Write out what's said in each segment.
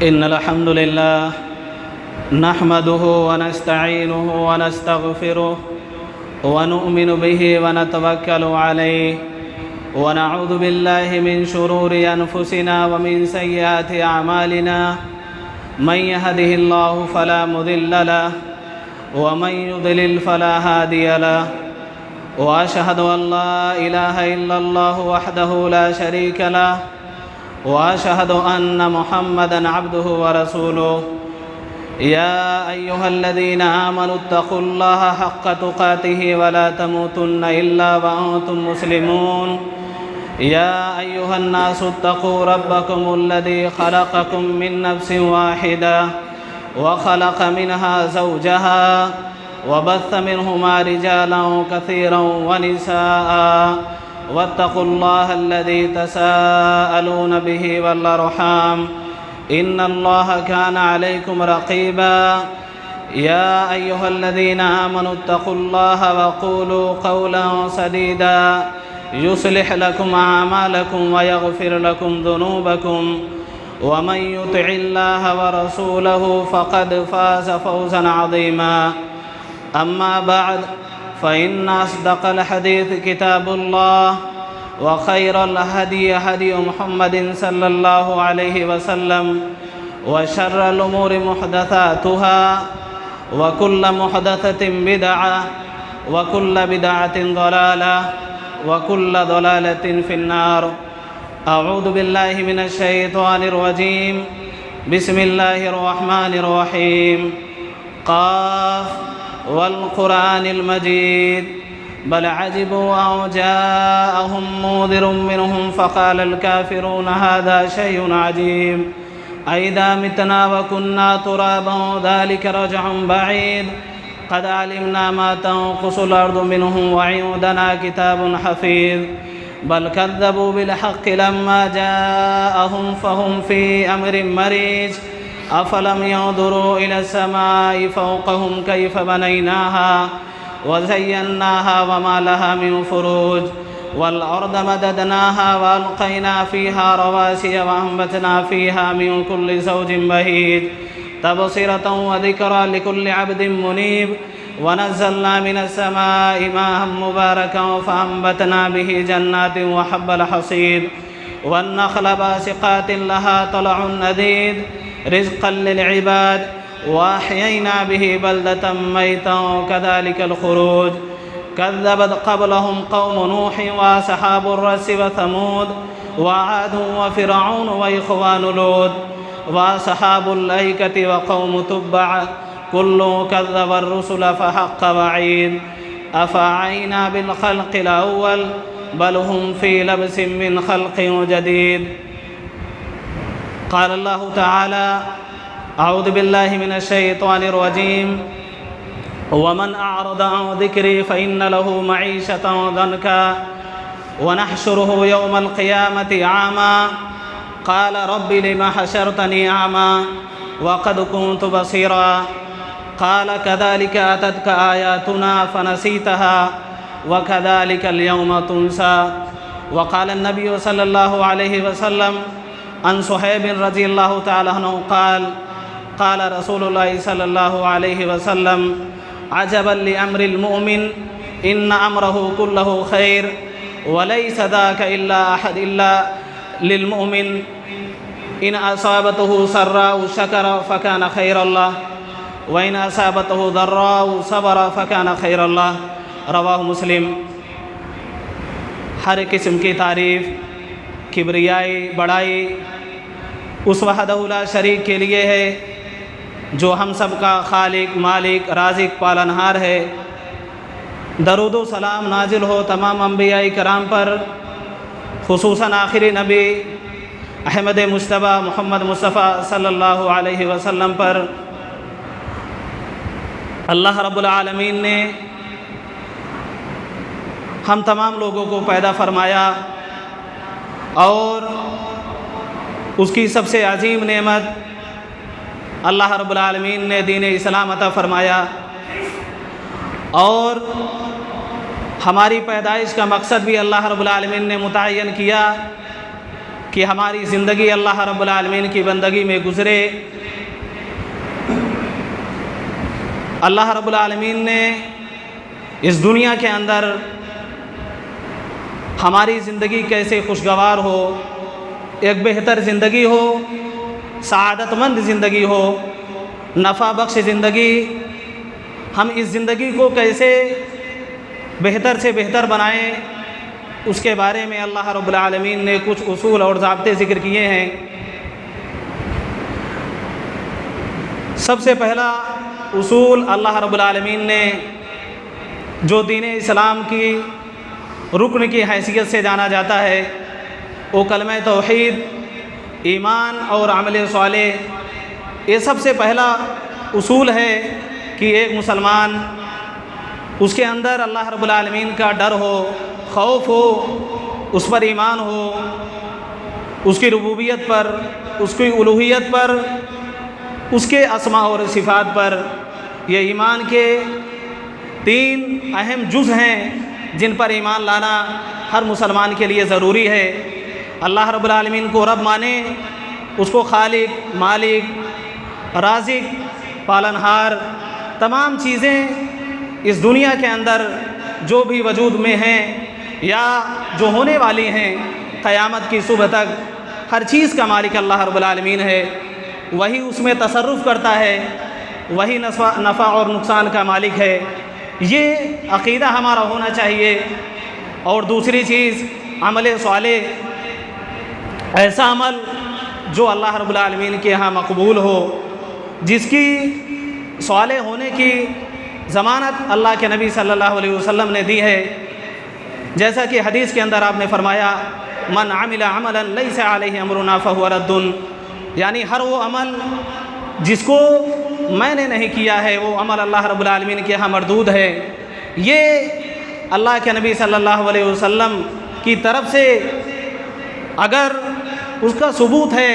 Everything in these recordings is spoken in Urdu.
إن الحمد لله نحمده ونستعينه ونستغفره ونؤمن به ونتوكل عليه ونعوذ بالله من شرور أنفسنا ومن سيئات أعمالنا من يهده الله فلا مضل له ومن يضلل فلا هادي له وأشهد أن لا إله إلا الله وحده لا شريك له وأشهد أن محمدًا عبده ورسوله يا أيها الذين آمنوا اتقوا الله حق تقاته ولا تموتن إلا وأنتم مسلمون يا أيها الناس اتقوا ربكم الذي خلقكم من نفس واحدة وخلق منها زوجها وبث منهما رجالا كثيرا ونساء واتقوا الله الذي تساءلون به والأرحام إن الله كان عليكم رقيبا يا أيها الذين آمنوا اتقوا الله وقولوا قولا سديدا يصلح لكم أعمالكم ويغفر لكم ذنوبكم ومن يطع الله ورسوله فقد فاز فوزا عظيما أما بعد فإن أصدق الحديث كتاب الله وخير الهدي هدي محمد صلى الله عليه وسلم وشر الأمور محدثاتها وكل محدثة بدعة وكل بدعة ضلالة وكل ضلالة في النار أعوذ بالله من الشيطان الرجيم بسم الله الرحمن الرحيم قاف والقرآن المجيد بل عجبوا أن جاءهم منذر منهم فقال الكافرون هذا شيء عجيب أئذا متنا وكنا ترابا ذلك رجع بعيد قد علمنا ما تنقص الأرض منهم وعندنا كتاب حفيظ بل كذبوا بالحق لما جاءهم فهم في أمر مريج أفلم ينظروا إلى السماء فوقهم كيف بنيناها وزيناها وما لها من فروج والأرض مددناها وألقينا فيها رواسي وأنبتنا فيها من كل زوج بهيج تبصرة وذكرى لكل عبد منيب ونزلنا من السماء ماء مباركا فأنبتنا به جنات وحب الحصيد والنخل باسقات لها طلع نضيد رزقا للعباد وأحيينا به بلدة ميتا كذلك الخروج كذبت قبلهم قوم نوح وأصحاب الرس وثمود وعاد وفرعون وإخوان لوط وأصحاب الأيكة وقوم تبع كل كذب الرسل فحق وعيد أفعينا بالخلق الأول بل هم في لبس من خلق جديد قال الله تعالى أعوذ بالله من الشيطان الرجيم ومن أعرض عن ذكري فإن له معيشة ضنكا ونحشره يوم القيامة أعمى قال رب لم حشرتني أعمى وقد كنت بصيرا قال كذلك أتتك آياتنا فنسيتها وكذلك اليوم تنسى وقال النبي صلى الله عليه وسلم عن صهيب رضي الله تعالى عنه قال رسول الله صلى الله عليه وسلم عجبا لأمر المؤمن إن أمره كله خير وليس ذاك إلا للمؤمن إن أصابته سراء شكر فكان خير الله وإن أصابته ضراء صبر فكان خير الله رواہ مسلم۔ ہر قسم کی تعریف کبریائی بڑائی اس وحدہ لا شریک کے لیے ہے جو ہم سب کا خالق مالک رازق پالنہار ہے۔ درود و سلام نازل ہو تمام انبیاء کرام پر، خصوصاً آخری نبی احمد مجتبیٰ محمد مصطفیٰ صلی اللہ علیہ وسلم پر۔ اللہ رب العالمین نے ہم تمام لوگوں کو پیدا فرمایا اور اس کی سب سے عظیم نعمت اللہ رب العالمین نے دین اسلام عطا فرمایا، اور ہماری پیدائش کا مقصد بھی اللہ رب العالمین نے متعین کیا کہ ہماری زندگی اللہ رب العالمین کی بندگی میں گزرے۔ اللہ رب العالمین نے اس دنیا کے اندر ہماری زندگی کیسے خوشگوار ہو، ایک بہتر زندگی ہو، سعادت مند زندگی ہو، نفع بخش زندگی، ہم اس زندگی کو کیسے بہتر سے بہتر بنائیں، اس کے بارے میں اللہ رب العالمین نے کچھ اصول اور ضابطے ذکر کیے ہیں۔ سب سے پہلا اصول اللہ رب العالمین نے جو دین اسلام کی رکن کی حیثیت سے جانا جاتا ہے وہ کلمہ توحید، ایمان اور عمل صالح، یہ سب سے پہلا اصول ہے کہ ایک مسلمان اس کے اندر اللہ رب العالمین کا ڈر ہو، خوف ہو، اس پر ایمان ہو، اس کی ربوبیت پر، اس کی الوہیت پر، اس کے اسماء اور صفات پر۔ یہ ایمان کے 3 اہم جز ہیں جن پر ایمان لانا ہر مسلمان کے لیے ضروری ہے۔ اللہ رب العالمین کو رب مانے، اس کو خالق، مالک، رازق، پالنہار، تمام چیزیں اس دنیا کے اندر جو بھی وجود میں ہیں یا جو ہونے والی ہیں قیامت کی صبح تک، ہر چیز کا مالک اللہ رب العالمین ہے، وہی اس میں تصرف کرتا ہے، وہی نفع اور نقصان کا مالک ہے۔ یہ عقیدہ ہمارا ہونا چاہیے۔ اور دوسری چیز عمل صالح، ایسا عمل جو اللہ رب العالمین کے ہاں مقبول ہو، جس کی صالح ہونے کی ضمانت اللہ کے نبی صلی اللہ علیہ وسلم نے دی ہے۔ جیسا کہ حدیث کے اندر آپ نے فرمایا من عمل عملا لیس علیہ امرنا فہو رد، یعنی ہر وہ عمل جس کو میں نے نہیں کیا ہے وہ عمل اللہ رب العالمین کے ہاں مردود ہے۔ یہ اللہ کے نبی صلی اللہ علیہ وسلم کی طرف سے اگر اس کا ثبوت ہے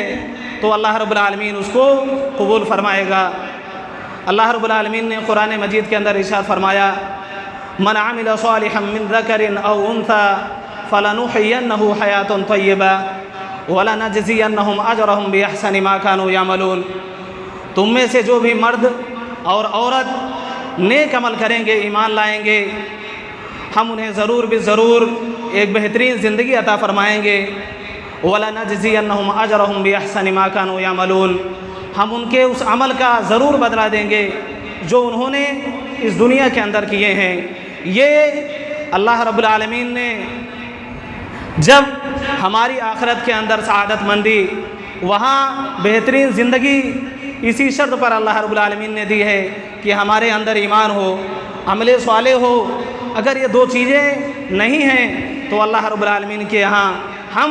تو اللہ رب العالمین اس کو قبول فرمائے گا۔ اللہ رب العالمین نے قرآن مجید کے اندر ارشاد فرمایا من عمل صالحا من ذکر او انثى فلنحینہ حیاۃ طیبہ ولنجزینہم اجرہم باحسن ما كانوا یعملون، تم میں سے جو بھی مرد اور عورت نیک عمل کریں گے، ایمان لائیں گے، ہم انہیں ضرور بالضرور ایک بہترین زندگی عطا فرمائیں گے۔ وَلَنَجْزِيَنَّهُمْ أَجْرَهُمْ بِأَحْسَنِ مَا كَانُوا يَعْمَلُونَ، ہم ان کے اس عمل کا ضرور بدلہ دیں گے جو انہوں نے اس دنیا کے اندر کیے ہیں۔ یہ اللہ رب العالمین نے جب ہماری آخرت کے اندر سعادت مندی، وہاں بہترین زندگی اسی شرط پر اللہ رب العالمین نے دی ہے کہ ہمارے اندر ایمان ہو، عمل صالح ہو۔ اگر یہ 2 چیزیں نہیں ہیں تو اللہ رب العالمین کے یہاں ہم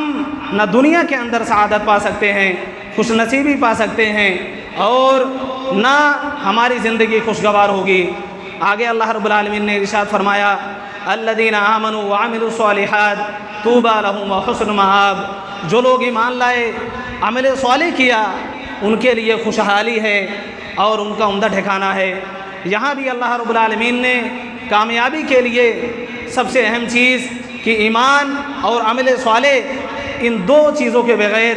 نہ دنیا کے اندر سعادت پا سکتے ہیں، خوش نصیبی پا سکتے ہیں، اور نہ ہماری زندگی خوشگوار ہوگی۔ آگے اللہ رب العالمین نے ارشاد فرمایا الذین آمنوا وعملوا الصالحات طوبی لہم وحسن مآب، جو لوگ ایمان لائے، عمل صالح کیا، ان کے لیے خوشحالی ہے اور ان کا عمدہ ٹھکانہ ہے۔ یہاں بھی اللہ رب العالمین نے کامیابی کے لیے سب سے اہم چیز کہ ایمان اور عمل صالح، ان 2 چیزوں کے بغیر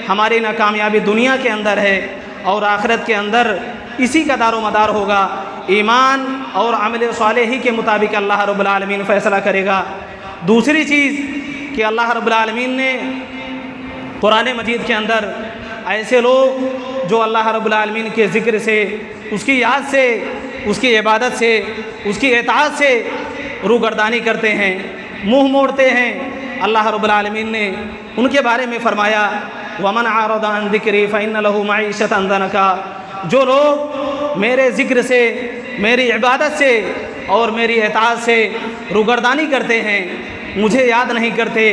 ہماری نہ کامیابی دنیا کے اندر ہے اور آخرت کے اندر اسی کا دار و مدار ہوگا۔ ایمان اور عمل صالح ہی کے مطابق اللہ رب العالمین فیصلہ کرے گا۔ دوسری چیز کہ اللہ رب العالمین نے قرآن مجید کے اندر ایسے لوگ جو اللہ رب العالمین کے ذکر سے، اس کی یاد سے، اس کی عبادت سے، اس کی اطاعت سے روگردانی کرتے ہیں، منہ موڑتے ہیں، اللہ رب العالمین نے ان کے بارے میں فرمایا وَمَنْ عَرَضَ عَنْ ذِكْرِي فَإِنَّ لَهُ مَعِيشَةً ضَنْكَا، جو لوگ میرے ذکر سے، میری عبادت سے اور میری اطاعت سے روگردانی کرتے ہیں، مجھے یاد نہیں کرتے،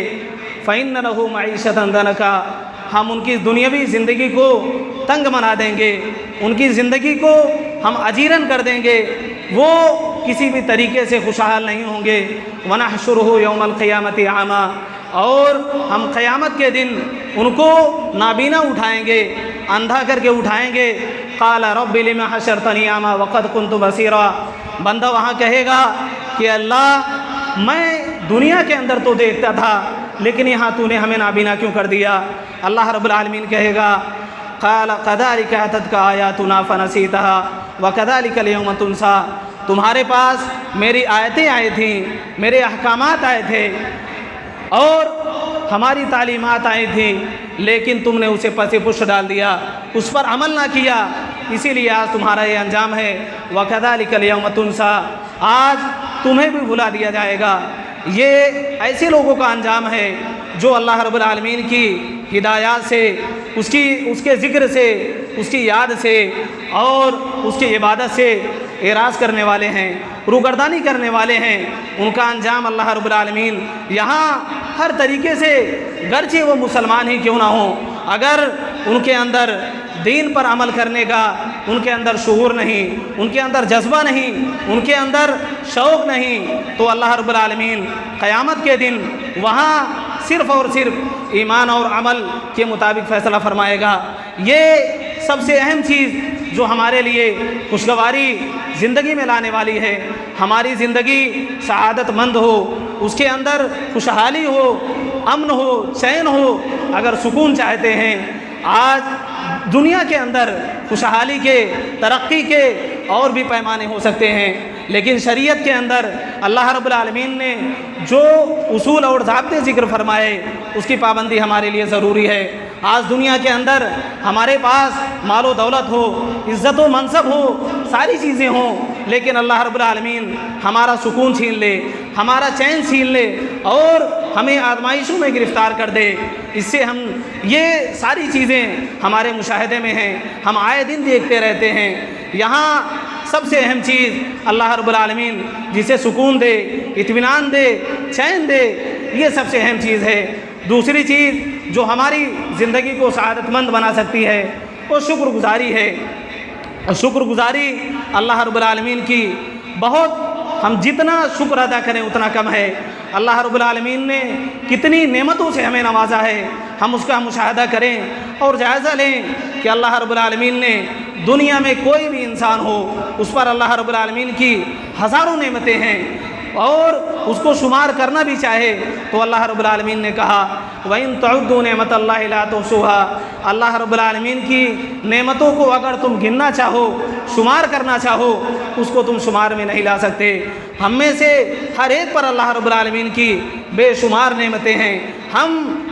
فَإِنَّ لَهُ مَعِيشَةً ضَنْكَا، ہم ان کی دنیاوی زندگی کو تنگ بنا دیں گے، ان کی زندگی کو ہم اجیرن کر دیں گے، وہ کسی بھی طریقے سے خوشحال نہیں ہوں گے۔ وَنَحْشُرُهُ يَوْمَ الْقِيَامَةِ أَعْمَىٰ، اور ہم قیامت کے دن ان کو نابینا اٹھائیں گے، اندھا کر کے اٹھائیں گے۔ قَالَ رَبِّ لِمَ حَشَرْتَنِي أَعْمَىٰ وَقَدْ كُنْتُ بَصِيرًا، بندہ وہاں کہے گا کہ اللہ میں دنیا کے اندر تو دیکھتا تھا لیکن یہاں تو نے ہمیں نابینا کیوں کر دیا؟ اللہ رب العالمین کہے گا قال كذلك اتتك آیاتنا فنسیتها وكذلك اليوم تنسى، تمہارے پاس میری آیتیں آئی تھیں، میرے احکامات آئے تھے اور ہماری تعلیمات آئی تھیں، لیکن تم نے اسے پس پش ڈال دیا، اس پر عمل نہ کیا، اسی لیے آج تمہارا یہ انجام ہے۔ وَكَذَلِكَ الْيَوْمَ تُنْسَى، آج تمہیں بھی بھلا دیا جائے گا۔ یہ ایسے لوگوں کا انجام ہے جو اللہ رب العالمین کی ہدایات سے، اس کے ذکر سے، اس کی یاد سے اور اس کی عبادت سے اعراض کرنے والے ہیں، روگردانی کرنے والے ہیں۔ ان کا انجام اللہ رب العالمین یہاں ہر طریقے سے، گرچہ وہ مسلمان ہی کیوں نہ ہوں، اگر ان کے اندر دین پر عمل کرنے کا ان کے اندر شعور نہیں، ان کے اندر جذبہ نہیں، ان کے اندر شوق نہیں، تو اللہ رب العالمین قیامت کے دن وہاں صرف اور صرف ایمان اور عمل کے مطابق فیصلہ فرمائے گا۔ یہ سب سے اہم چیز جو ہمارے لیے خوشگواری زندگی میں لانے والی ہے، ہماری زندگی سعادت مند ہو، اس کے اندر خوشحالی ہو، امن ہو، چین ہو، اگر سکون چاہتے ہیں، آج دنیا کے اندر خوشحالی کے، ترقی کے اور بھی پیمانے ہو سکتے ہیں، لیکن شریعت کے اندر اللہ رب العالمین نے جو اصول اور ضابطے ذکر فرمائے اس کی پابندی ہمارے لیے ضروری ہے۔ آج دنیا کے اندر ہمارے پاس مال و دولت ہو، عزت و منصب ہو، ساری چیزیں ہوں، لیکن اللہ رب العالمین ہمارا سکون چھین لے، ہمارا چین چھین لے اور ہمیں آزمائشوں میں گرفتار کر دے، اس سے ہم یہ ساری چیزیں ہمارے مشاہدے میں ہیں، ہم آئے دن دیکھتے رہتے ہیں۔ یہاں سب سے اہم چیز اللہ رب العالمین جسے سکون دے، اطمینان دے، چین دے، یہ سب سے اہم چیز ہے۔ دوسری چیز جو ہماری زندگی کو سعادت مند بنا سکتی ہے وہ شکر گزاری ہے۔ شکر گزاری اللہ رب العالمین کی بہت، ہم جتنا شکر ادا کریں اتنا کم ہے۔ اللہ رب العالمین نے کتنی نعمتوں سے ہمیں نوازا ہے، ہم اس کا مشاہدہ کریں اور جائزہ لیں کہ اللہ رب العالمین نے دنیا میں کوئی بھی انسان ہو، اس پر اللہ رب العالمین کی ہزاروں نعمتیں ہیں، اور اس کو شمار کرنا بھی چاہے تو اللہ رب العالمین نے کہا وَإِن تَعُدُّوا نِعْمَتَ اللَّهِ لَا تُحْصُوهَا، اللہ رب العالمین کی نعمتوں کو اگر تم گننا چاہو، شمار کرنا چاہو، اس کو تم شمار میں نہیں لا سکتے۔ ہم میں سے ہر ایک پر اللہ رب العالمین کی بے شمار نعمتیں ہیں، ہم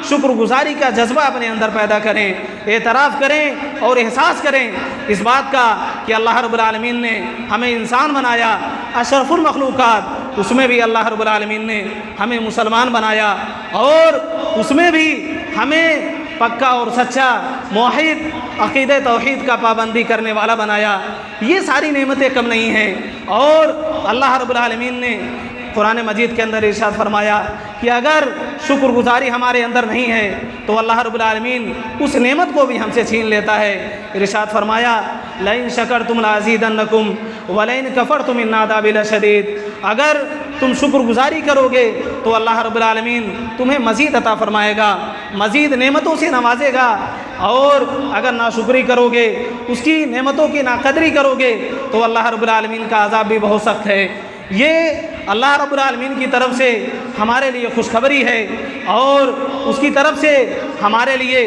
شکر گزاری کا جذبہ اپنے اندر پیدا کریں، اعتراف کریں اور احساس کریں اس بات کا کہ اللہ رب العالمین نے ہمیں انسان بنایا، اشرف المخلوقات، اس میں بھی اللہ رب العالمین نے ہمیں مسلمان بنایا اور اس میں بھی ہمیں پکا اور سچا موحد، عقیدہ توحید کا پابندی کرنے والا بنایا۔ یہ ساری نعمتیں کم نہیں ہیں، اور اللہ رب العالمین نے قرآن مجید کے اندر ارشاد فرمایا کہ اگر شکر گزاری ہمارے اندر نہیں ہے تو اللہ رب العالمین اس نعمت کو بھی ہم سے چھین لیتا ہے۔ ارشاد فرمایا لَإِن شَكَرْتُمْ لَأَزِيدَنَّكُمْ وَلَئِن كَفَرْتُمْ إِنَّ عَذَابِي لَشَدِيدٌ، اگر تم شکر گزاری کرو گے تو اللہ رب العالمین تمہیں مزید عطا فرمائے گا، مزید نعمتوں سے نوازے گا، اور اگر ناشکری کرو گے، اس کی نعمتوں کی ناقدری کرو گے تو اللہ رب العالمین کا عذاب بھی بہت سخت ہے۔ یہ اللہ رب العالمین کی طرف سے ہمارے لیے خوشخبری ہے، اور اس کی طرف سے ہمارے لیے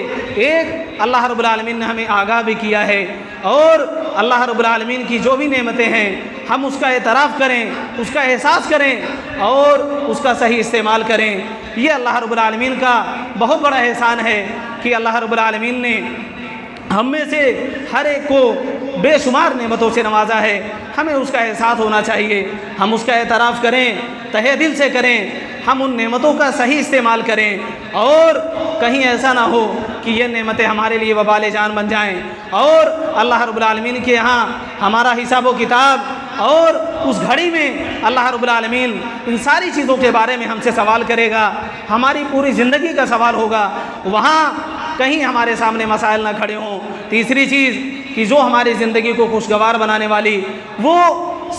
ایک اللہ رب العالمین نے ہمیں آگاہ بھی کیا ہے، اور اللہ رب العالمین کی جو بھی نعمتیں ہیں ہم اس کا اعتراف کریں، اس کا احساس کریں اور اس کا صحیح استعمال کریں۔ یہ اللہ رب العالمین کا بہت بڑا احسان ہے کہ اللہ رب العالمین نے ہم میں سے ہر ایک کو بے شمار نعمتوں سے نوازا ہے۔ ہمیں اس کا احساس ہونا چاہیے، ہم اس کا اعتراف کریں، تہہ دل سے کریں، ہم ان نعمتوں کا صحیح استعمال کریں، اور کہیں ایسا نہ ہو کہ یہ نعمتیں ہمارے لیے وبال جان بن جائیں، اور اللہ رب العالمین کے ہاں ہمارا حساب و کتاب، اور اس گھڑی میں اللہ رب العالمین ان ساری چیزوں کے بارے میں ہم سے سوال کرے گا، ہماری پوری زندگی کا سوال ہوگا، وہاں کہیں ہمارے سامنے مسائل نہ کھڑے ہوں۔ تیسری چیز کہ جو ہماری زندگی کو خوشگوار بنانے والی وہ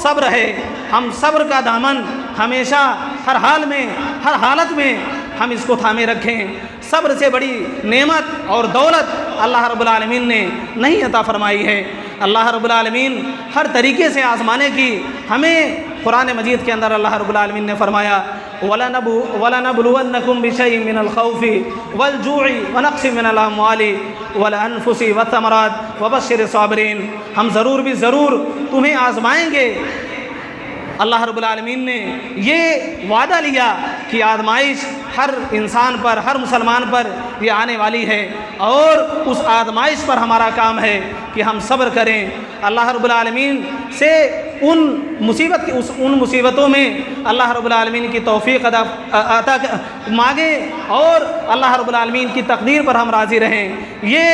صبر ہے، ہم صبر کا دامن ہمیشہ ہر حال میں، ہر حالت میں ہم اس کو تھامے رکھیں۔ صبر سے بڑی نعمت اور دولت اللہ رب العالمین نے نہیں عطا فرمائی ہے۔ اللہ رب العالمین ہر طریقے سے آزمانے کی ہمیں قرآن مجید کے اندر اللہ رب العالمین نے فرمایا وَلَنَبْلُوَنَّكُمْ بِشَيْءٍ مِّنَ الْخَوْفِ وَالْجُوعِ وَنَقْصٍ مِّنَ الْأَمْوَالِ وَالْأَنفُسِ وَالثَّمَرَاتِ وَبَشِّرِ الصَّابِرِينَ۔ ہم ضرور بھی ضرور تمہیں آزمائیں گے۔ اللہ رب العالمین نے یہ وعدہ لیا کہ آزمائش ہر انسان پر، ہر مسلمان پر یہ آنے والی ہے، اور اس آزمائش پر ہمارا کام ہے کہ ہم صبر کریں۔ اللہ رب العالمین سے ان مصیبتوں میں اللہ رب العالمین کی توفیق عطا مانگیں، اور اللہ رب العالمین کی تقدیر پر ہم راضی رہیں۔ یہ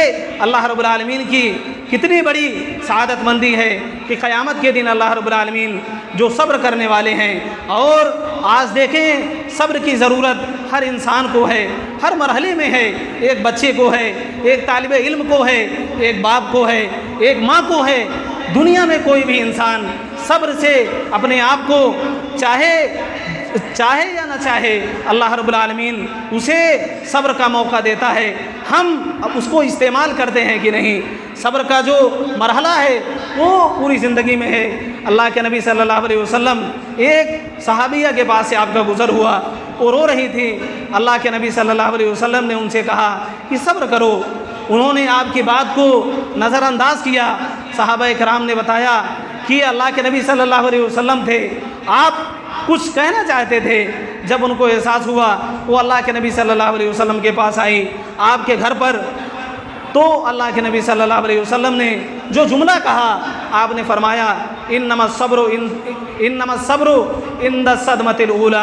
اللہ رب العالمین کی کتنی بڑی سعادت مندی ہے کہ قیامت کے دن اللہ رب العالمین جو صبر کرنے والے ہیں، اور آج دیکھیں صبر کی ضرورت ہر انسان کو ہے، ہر مرحلے میں ہے، ایک بچے کو ہے، ایک طالب علم کو ہے، ایک باپ کو ہے، ایک ماں کو ہے۔ دنیا میں کوئی بھی انسان صبر سے اپنے آپ کو چاہے یا نہ چاہے اللہ رب العالمین اسے صبر کا موقع دیتا ہے۔ ہم اس کو استعمال کرتے ہیں کہ نہیں؟ صبر کا جو مرحلہ ہے وہ پوری زندگی میں ہے۔ اللہ کے نبی صلی اللہ علیہ وسلم ایک صحابیہ کے پاس سے آپ کا گزر ہوا، وہ رو رہی تھی۔ اللہ کے نبی صلی اللہ علیہ وسلم نے ان سے کہا کہ صبر کرو۔ انہوں نے آپ کی بات کو نظر انداز کیا۔ صحابہ کرام نے بتایا کہ اللہ کے نبی صلی اللہ علیہ وسلم تھے، آپ کچھ کہنا چاہتے تھے۔ جب ان کو احساس ہوا وہ اللہ کے نبی صلی اللہ علیہ وسلم کے پاس آئی آپ کے گھر پر، تو اللہ کے نبی صلی اللہ علیہ وسلم نے جو جملہ کہا، آپ نے فرمایا انما الصبر عند الصدمۃ الاولی۔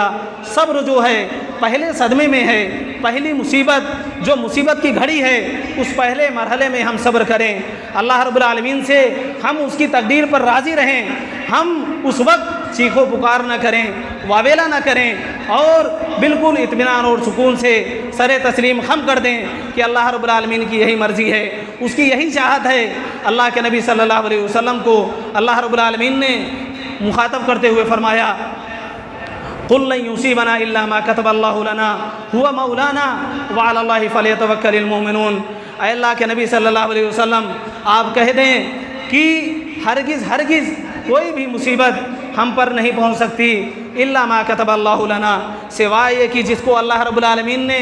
صبر جو ہے پہلے صدمے میں ہے، پہلی مصیبت جو مصیبت کی گھڑی ہے اس پہلے مرحلے میں ہم صبر کریں۔ اللہ رب العالمین سے ہم اس کی تقدیر پر راضی رہیں، ہم اس وقت چیخو پکار نہ کریں، واویلا نہ کریں، اور بالکل اطمینان اور سکون سے سر تسلیم خم کر دیں کہ اللہ رب العالمین کی یہی مرضی ہے، اس کی یہی چاہت ہے۔ اللہ کے نبی صلی اللہ علیہ وسلم کو اللہ رب العالمین نے مخاطب کرتے ہوئے فرمایا قُلْ لَن يُصِيبَنَا إِلَّا مَا كَتَبَ اللَّهُ لَنَا هُوَ مَوْلَانَا وَعَلَى اللَّهِ فَلْيَتَوَكَّلِ الْمُؤْمِنُونَ۔ اے اللہ کے نبی صلی اللہ علیہ وسلم آپ کہہ دیں کہ ہرگز کوئی بھی مصیبت ہم پر نہیں پہنچ سکتی الا ما كتب اللہ لنا، سوائے یہ کہ جس کو اللہ رب العالمین نے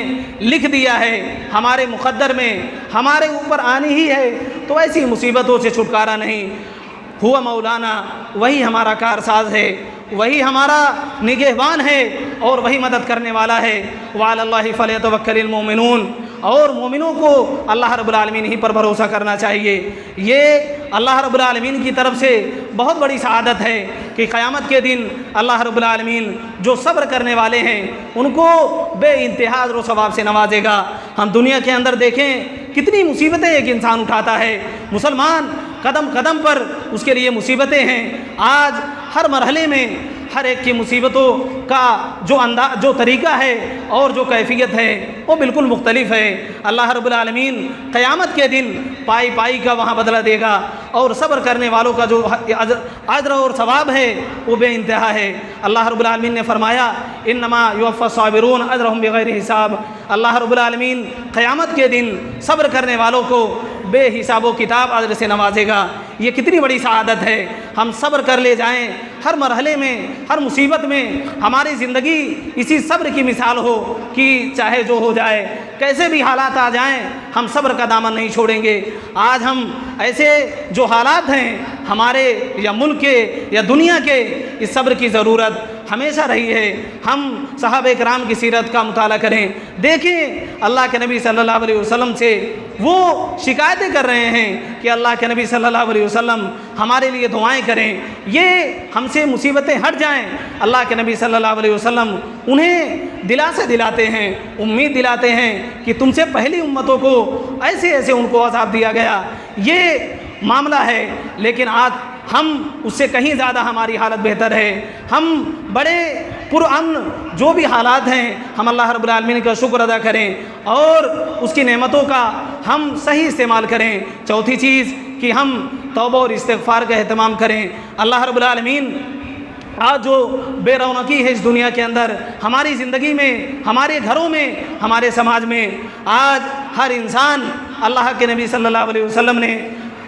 لکھ دیا ہے ہمارے مقدر میں، ہمارے اوپر آنی ہی ہے، تو ایسی مصیبتوں سے چھٹکارا نہیں۔ ہوا مولانا، وہی ہمارا کارساز ہے، وہی ہمارا نگہبان ہے، اور وہی مدد کرنے والا ہے۔ وعلی اللہ فلیتوکل المؤمنون، اور مومنوں کو اللہ رب العالمین ہی پر بھروسہ کرنا چاہیے۔ یہ اللہ رب العالمین کی طرف سے بہت بڑی سعادت ہے کہ قیامت کے دن اللہ رب العالمین جو صبر کرنے والے ہیں ان کو بے انتہا اجر و ثواب سے نوازے گا۔ ہم دنیا کے اندر دیکھیں کتنی مصیبتیں ایک انسان اٹھاتا ہے، مسلمان قدم قدم پر اس کے لیے مصیبتیں ہیں۔ آج ہر مرحلے میں ہر ایک کی مصیبتوں کا جو طریقہ ہے اور جو کیفیت ہے وہ بالکل مختلف ہے۔ اللہ رب العالمین قیامت کے دن پائی پائی کا وہاں بدلہ دے گا، اور صبر کرنے والوں کا جو اجر اور ثواب ہے وہ بے انتہا ہے۔ اللہ رب العالمین نے فرمایا انما یوفی الصابرون اجرهم بغیر حساب۔ اللہ رب العالمین قیامت کے دن صبر کرنے والوں کو بے حساب و کتاب اجر سے نوازے گا۔ یہ کتنی بڑی سعادت ہے، ہم صبر کر لے جائیں، ہر مرحلے میں ہر مصیبت میں ہماری زندگی اسی صبر کی مثال ہو کہ چاہے جو ہو جائے، کیسے بھی حالات آ جائیں، ہم صبر کا دامن نہیں چھوڑیں گے۔ آج ہم ایسے جو حالات ہیں ہمارے یا ملک کے یا دنیا کے، اس صبر کی ضرورت ہمیشہ رہی ہے۔ ہم صحابہ کرام کی سیرت کا مطالعہ کریں، دیکھیں اللہ کے نبی صلی اللہ علیہ وسلم سے وہ شکایتیں کر رہے ہیں کہ اللہ کے نبی صلی اللہ علیہ وسلم ہمارے لیے دعائیں کریں، یہ ہم سے مصیبتیں ہٹ جائیں۔ اللہ کے نبی صلی اللہ علیہ وسلم انہیں دلاسے دلاتے ہیں، امید دلاتے ہیں کہ تم سے پہلی امتوں کو ایسے ان کو عذاب دیا گیا، یہ معاملہ ہے۔ لیکن آج ہم اس سے کہیں زیادہ ہماری حالت بہتر ہے، ہم بڑے پرامن جو بھی حالات ہیں ہم اللہ رب العالمین کا شکر ادا کریں اور اس کی نعمتوں کا ہم صحیح استعمال کریں۔ چوتھی چیز کہ ہم توبہ اور استغفار کا اہتمام کریں۔ اللہ رب العالمین آج جو بے رونقی ہے اس دنیا کے اندر، ہماری زندگی میں، ہمارے گھروں میں، ہمارے سماج میں، آج ہر انسان، اللہ کے نبی صلی اللہ علیہ وسلم نے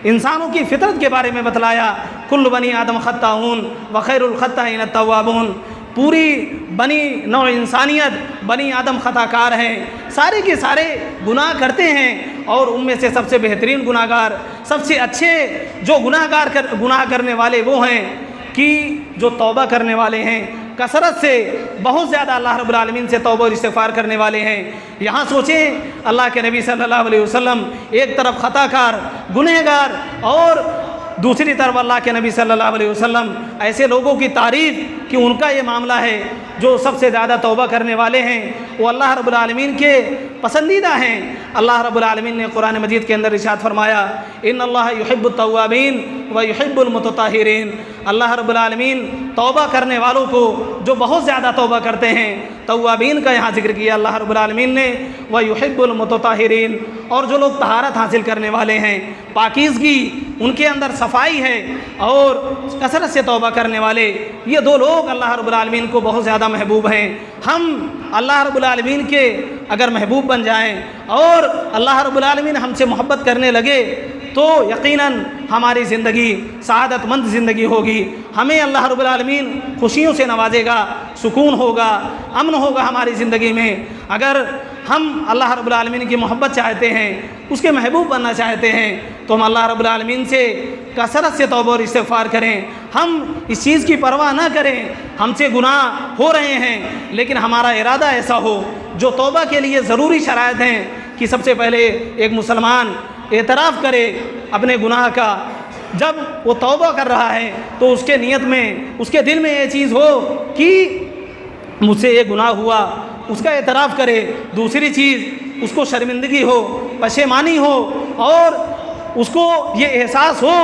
انسانوں کی فطرت کے بارے میں بتلایا، کل بنی آدم خطاؤن وخیر الخطائین التوابون، پوری بنی نوع انسانیت بنی آدم خطا کار ہیں، سارے کے سارے گناہ کرتے ہیں، اور ان میں سے سب سے بہترین گناہ گار، سب سے اچھے جو گناہ کرنے والے وہ ہیں کہ جو توبہ کرنے والے ہیں، کثرت سے بہت زیادہ اللہ رب العالمین سے توبہ اور استغفار کرنے والے ہیں۔ یہاں سوچیں، اللہ کے نبی صلی اللہ علیہ وسلم ایک طرف خطا کار، گنہگار، اور دوسری طرف اللہ کے نبی صلی اللہ علیہ وسلم ایسے لوگوں کی تعریف کہ ان کا یہ معاملہ ہے جو سب سے زیادہ توبہ کرنے والے ہیں، وہ اللہ رب العالمین کے پسندیدہ ہیں۔ اللہ رب العالمین نے قرآن مجید کے اندر ارشاد فرمایا، ان اللہ یحب التوابین و یحب المتطہرین۔ اللہ رب العالمین توبہ کرنے والوں کو جو بہت زیادہ توبہ کرتے ہیں، توابین کا یہاں ذکر کیا اللہ رب العالمین نے، و یحب المتطہرین، اور جو لوگ طہارت حاصل کرنے والے ہیں، پاکیزگی ان کے اندر صفائی ہے، اور کثرت سے توبہ کرنے والے، یہ دو لوگ اللہ رب العالمین کو بہت زیادہ محبوب ہیں۔ ہم اللہ رب العالمین کے اگر محبوب بن جائیں اور اللہ رب العالمین ہم سے محبت کرنے لگے تو یقیناً ہماری زندگی سعادت مند زندگی ہوگی، ہمیں اللہ رب العالمین خوشیوں سے نوازے گا، سکون ہوگا، امن ہوگا ہماری زندگی میں۔ اگر ہم اللہ رب العالمین کی محبت چاہتے ہیں، اس کے محبوب بننا چاہتے ہیں، تو ہم اللہ رب العالمین سے کثرت سے توبہ اور استغفار کریں۔ ہم اس چیز کی پرواہ نہ کریں ہم سے گناہ ہو رہے ہیں، لیکن ہمارا ارادہ ایسا ہو۔ جو توبہ کے لیے ضروری شرائط ہیں کہ سب سے پہلے ایک مسلمان اعتراف کرے اپنے گناہ کا، جب وہ توبہ کر رہا ہے تو اس کے نیت میں، اس کے دل میں یہ چیز ہو کہ مجھ سے یہ گناہ ہوا، اس کا اعتراف کرے۔ دوسری چیز، اس کو شرمندگی ہو، پشیمانی ہو، اور اس کو یہ احساس ہو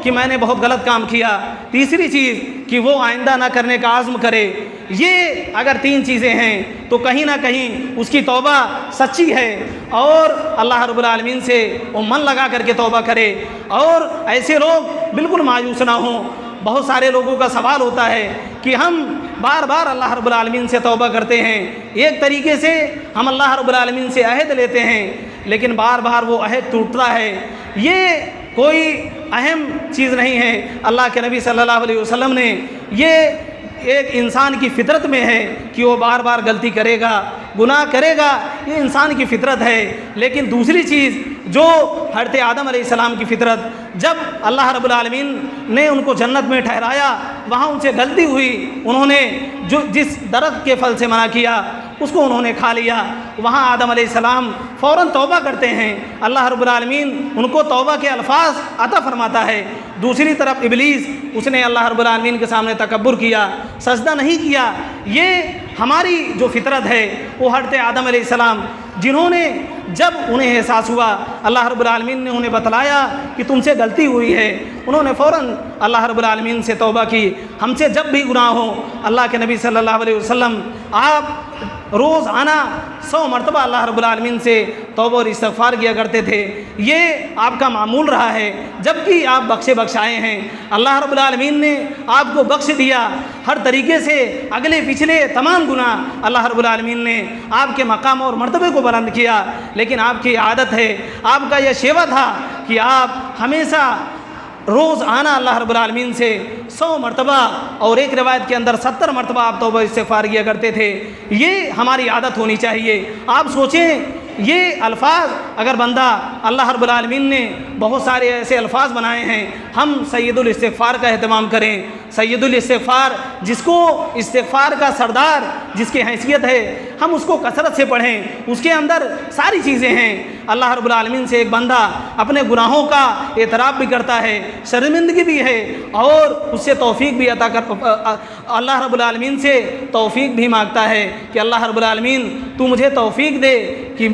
کہ میں نے بہت غلط کام کیا۔ تیسری چیز کہ وہ آئندہ نہ کرنے کا عزم کرے۔ یہ اگر تین چیزیں ہیں تو کہیں نہ کہیں اس کی توبہ سچی ہے، اور اللہ رب العالمین سے وہ من لگا کر کے توبہ کرے، اور ایسے لوگ بالکل مایوس نہ ہوں۔ بہت سارے لوگوں کا سوال ہوتا ہے کہ ہم بار بار اللہ رب العالمین سے توبہ کرتے ہیں، ایک طریقے سے ہم اللہ رب العالمین سے عہد لیتے ہیں، لیکن بار بار وہ عہد ٹوٹتا ہے۔ یہ کوئی اہم چیز نہیں ہے۔ اللہ کے نبی صلی اللہ علیہ وسلم نے یہ ایک انسان کی فطرت میں ہے کہ وہ بار بار غلطی کرے گا، گناہ کرے گا، یہ انسان کی فطرت ہے۔ لیکن دوسری چیز جو حضرت آدم علیہ السلام کی فطرت، جب اللہ رب العالمین نے ان کو جنت میں ٹھہرایا، وہاں ان سے غلطی ہوئی، انہوں نے جس درخت کے پھل سے منع کیا اس کو انہوں نے کھا لیا، وہاں آدم علیہ السلام فوراً توبہ کرتے ہیں، اللہ رب العالمین ان کو توبہ کے الفاظ عطا فرماتا ہے۔ دوسری طرف ابلیس، اس نے اللہ رب العالمین کے سامنے تکبر کیا، سجدہ نہیں کیا۔ یہ ہماری جو فطرت ہے وہ حضرت آدم علیہ السلام، جنہوں نے جب انہیں احساس ہوا، اللہ رب العالمین نے انہیں بتلایا کہ تم سے غلطی ہوئی ہے، انہوں نے فوراً اللہ رب العالمین سے توبہ کی۔ ہم سے جب بھی گناہ ہو، اللہ کے نبی صلی اللہ علیہ وسلم آپ روز آنا 100 مرتبہ اللہ رب العالمین سے توبہ اور استغفار کیا کرتے تھے۔ یہ آپ کا معمول رہا ہے، جب کہ آپ بخشے بخشائے ہیں، اللہ رب العالمین نے آپ کو بخش دیا ہر طریقے سے، اگلے پچھلے تمام گناہ اللہ رب العالمین نے آپ کے مقام اور مرتبے کو بلند کیا۔ لیکن آپ کی عادت ہے، آپ کا یہ شیوہ تھا کہ آپ ہمیشہ روز آنا اللہ رب العالمین سے 100 مرتبہ، اور ایک روایت کے اندر 70 مرتبہ آپ توبہ استغفار کیا کرتے تھے۔ یہ ہماری عادت ہونی چاہیے۔ آپ سوچیں، یہ الفاظ اگر بندہ، اللہ رب العالمین نے بہت سارے ایسے الفاظ بنائے ہیں، ہم سید الاستغفار کا اہتمام کریں۔ سید الاستغفار، جس کو استغفار کا سردار جس کی حیثیت ہے، ہم اس کو کثرت سے پڑھیں۔ اس کے اندر ساری چیزیں ہیں۔ اللہ رب العالمین سے ایک بندہ اپنے گناہوں کا اعتراف بھی کرتا ہے، شرمندگی بھی ہے، اور اس سے توفیق بھی عطا اللہ رب العالمین سے توفیق بھی مانگتا ہے کہ اللہ رب العالمین تو مجھے توفیق دے کہ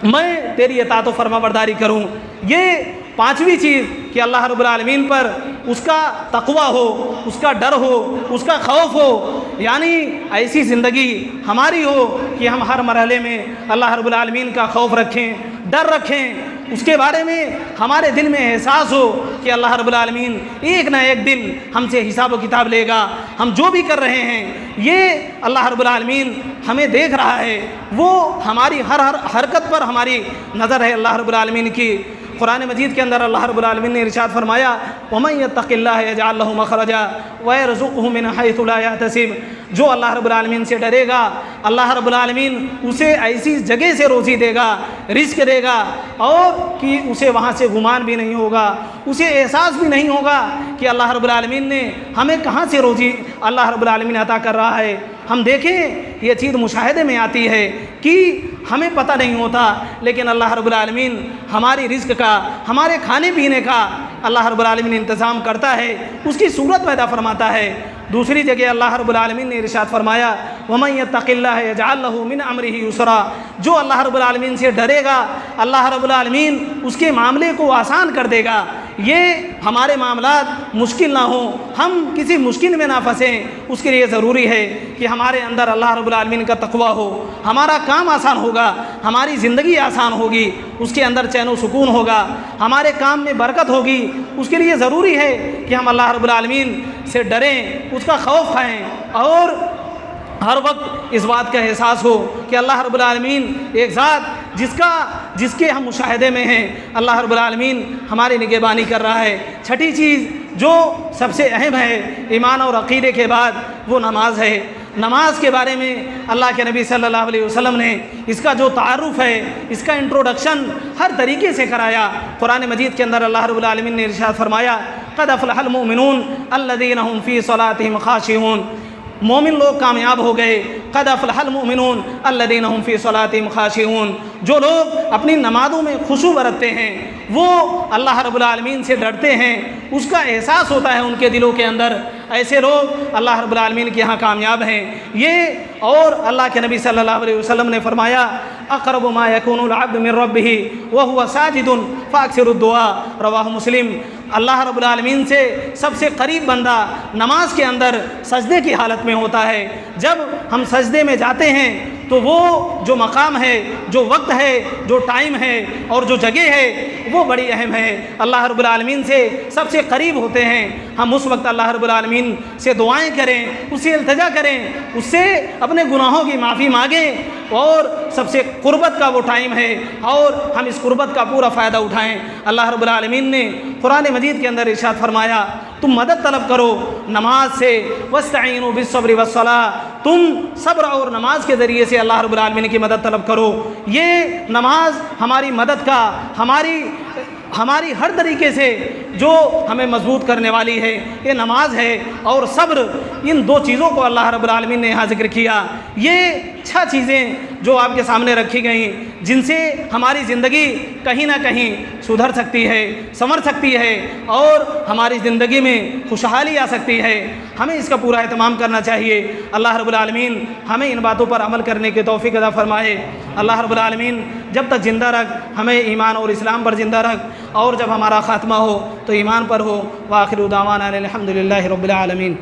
میں تیری اطاعت و فرما برداری کروں۔ یہ پانچویں چیز کہ اللہ رب العالمین پر اس کا تقوی ہو، اس کا ڈر ہو، اس کا خوف ہو، یعنی ایسی زندگی ہماری ہو کہ ہم ہر مرحلے میں اللہ رب العالمین کا خوف رکھیں، ڈر رکھیں، اس کے بارے میں ہمارے دل میں احساس ہو کہ اللہ رب العالمین ایک نہ ایک دن ہم سے حساب و کتاب لے گا۔ ہم جو بھی کر رہے ہیں یہ اللہ رب العالمین ہمیں دیکھ رہا ہے، وہ ہماری ہر حرکت پر ہماری نظر ہے اللہ رب العالمین کی۔ قرآن مجید کے اندر اللہ رب العالمین نے ارشاد فرمایا، وَمَن يَتَّقِ اللَّهَ يَجْعَل لَّهُ مَخْرَجًا وَيَرْزُقْهُ مِنْ حَيْثُ لَا يَحْتَسِبُ۔ جو اللہ رب العالمین سے ڈرے گا اللہ رب العالمین اسے ایسی جگہ سے روزی دے گا، رزق دے گا، اور کہ اسے وہاں سے گمان بھی نہیں ہوگا، اسے احساس بھی نہیں ہوگا کہ اللہ رب العالمین نے ہمیں کہاں سے روزی اللہ رب العالمین عطا کر رہا ہے۔ ہم دیکھیں یہ چیز مشاہدے میں آتی ہے کہ ہمیں پتہ نہیں ہوتا، لیکن اللہ رب العالمین ہماری رزق کا، ہمارے کھانے پینے کا اللہ رب العالمین انتظام کرتا ہے، اس کی صورت پیدا فرماتا ہے۔ دوسری جگہ اللہ رب العالمین نے ارشاد فرمایا وَمَن يَتَّقِ اللَّهَ يَجْعَل لَّهُ مِنْ أَمْرِهِ يُسْرًا، جو اللہ رب العالمین سے ڈرے گا اللہ رب العالمین اس کے معاملے کو آسان کر دے گا۔ یہ ہمارے معاملات مشکل نہ ہوں، ہم کسی مشکل میں نہ پھنسیں، اس کے لیے ضروری ہے کہ ہمارے اندر اللہ رب العالمین کا تقوی ہو، ہمارا کام آسان ہوگا، ہماری زندگی آسان ہوگی، اس کے اندر چین و سکون ہوگا، ہمارے کام میں برکت ہوگی۔ اس کے لیے ضروری ہے کہ ہم اللہ رب العالمین سے ڈریں، اس کا خوف کھائیں، اور ہر وقت اس بات کا احساس ہو کہ اللہ رب العالمین ایک ذات جس کے ہم مشاہدے میں ہیں، اللہ رب العالمین ہماری نگہبانی کر رہا ہے۔ چھٹی چیز جو سب سے اہم ہے ایمان اور عقیدے کے بعد، وہ نماز ہے۔ نماز کے بارے میں اللہ کے نبی صلی اللہ علیہ وسلم نے اس کا جو تعارف ہے، اس کا انٹروڈکشن ہر طریقے سے کرایا۔ قرآن مجید کے اندر اللہ رب العالمین نے ارشاد فرمایا قد افلح المؤمنون الذین هم فی صلاتهم خاشعون، مومن لوگ کامیاب ہو گئے۔ قد افلح المؤمنون الذین هم فی صلاتهم خاشعون، جو لوگ اپنی نمازوں میں خشوع برتتے ہیں، وہ اللہ رب العالمین سے ڈرتے ہیں، اس کا احساس ہوتا ہے ان کے دلوں کے اندر، ایسے لوگ اللہ رب العالمین کے ہاں کامیاب ہیں۔ یہ اور اللہ کے نبی صلی اللہ علیہ وسلم نے فرمایا اقرب ما یکون العبد من ربہ وہو ساجد فاکثر الدعاء، رواہ مسلم۔ اللہ رب العالمین سے سب سے قریب بندہ نماز کے اندر سجدے کی حالت میں ہوتا ہے۔ جب ہم سجدے میں جاتے ہیں تو وہ جو مقام ہے، جو وقت ہے، جو ٹائم ہے اور جو جگہ ہے، وہ بڑی اہم ہے۔ اللہ رب العالمین سے سب سے قریب ہوتے ہیں۔ ہم اس وقت اللہ رب العالمین سے دعائیں کریں، اس سے التجا کریں، اس سے اپنے گناہوں کی معافی مانگیں، اور سب سے قربت کا وہ ٹائم ہے، اور ہم اس قربت کا پورا فائدہ اٹھائیں۔ اللہ رب العالمین نے قرآن مجید کے اندر ارشاد فرمایا تم مدد طلب کرو نماز سے، وَاسْتَعِينُوا بِالصَّبْرِ وَالصَّلَاةِ، تم صبر اور نماز کے ذریعے سے اللہ رب العالمین کی مدد طلب کرو۔ یہ نماز ہماری مدد کا، ہماری ہر طریقے سے جو ہمیں مضبوط کرنے والی ہے، یہ نماز ہے اور صبر، ان دو چیزوں کو اللہ رب العالمین نے یہاں ذکر کیا۔ یہ 6 چیزیں جو آپ کے سامنے رکھی گئیں، جن سے ہماری زندگی کہیں نہ کہیں سدھر سکتی ہے، سنور سکتی ہے، اور ہماری زندگی میں خوشحالی آ سکتی ہے۔ ہمیں اس کا پورا اہتمام کرنا چاہیے۔ اللہ رب العالمین ہمیں ان باتوں پر عمل کرنے کی توفیق عطا فرمائے۔ اللہ رب العالمین جب تک زندہ رکھ ہمیں ایمان اور اسلام پر زندہ رکھ، اور جب ہمارا خاتمہ ہو تو ایمان پر ہو۔ وآخر دعوانا الحمد للہ رب العالمین۔